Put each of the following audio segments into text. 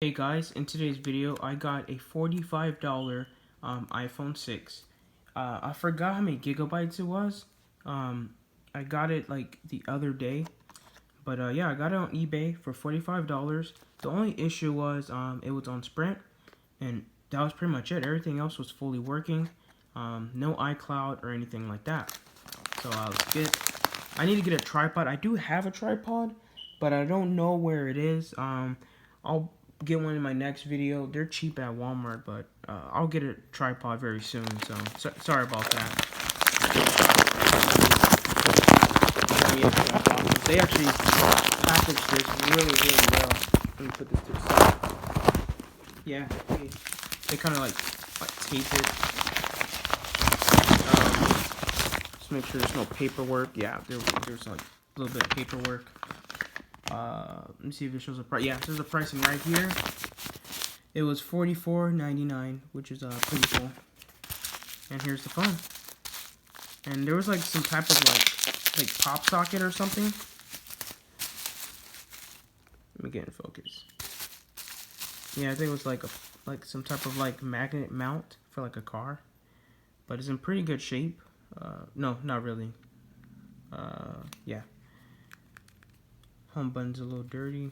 Hey guys, in today's video I got a $45 iPhone 6. I forgot how many gigabytes it was. I got it like the other day. But yeah, I got it on eBay for $45. The only issue was it was on Sprint, and that was pretty much it. Everything else was fully working. No iCloud or anything like that. So I need to get a tripod. I do have a tripod, but I don't know where it is. I'll get one in my next video. They're cheap at Walmart, but I'll get a tripod very soon. So sorry about that. They actually packaged this really well. Let me put this to the side. Yeah, they kind of like tape it. Just make sure there's no paperwork. Yeah, there's like a little bit of paperwork. Let me see if it shows a price. Yeah, there's a pricing right here. It was $44.99, which is pretty cool. And here's the phone. And there was like some type of like pop socket or something. Let me get in focus. Yeah, I think it was like some type of like magnet mount for like a car, but it's in pretty good shape. No, not really. Yeah. Home button's a little dirty.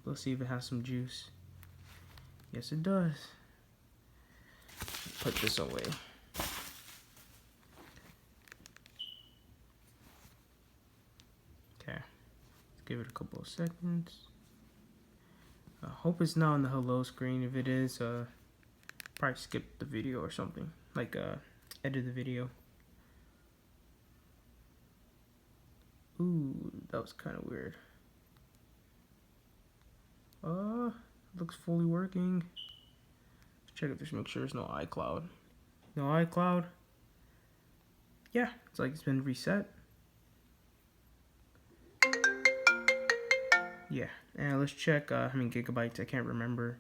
Let's see if it has some juice. Yes, it does. Put this away. Okay. Let's give it a couple of seconds. I hope it's not on the hello screen. If it is, probably skip the video or something. Like, edit the video. Ooh, that was kind of weird. Looks fully working. Let's check it just make sure there's no iCloud. No iCloud. Yeah, it's like it's been reset. Yeah, and let's check how many gigabytes. I can't remember.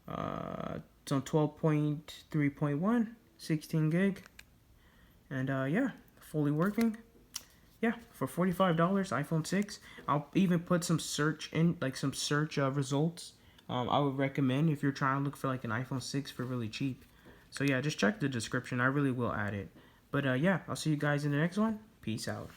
It's on 12.3.1, 16 gig. And yeah, fully working. Yeah, for $45, iPhone 6. I'll even put some search in, like some search results. I would recommend if you're trying to look for like an iPhone 6 for really cheap. So yeah, just check the description. I really will add it. But yeah, I'll see you guys in the next one. Peace out.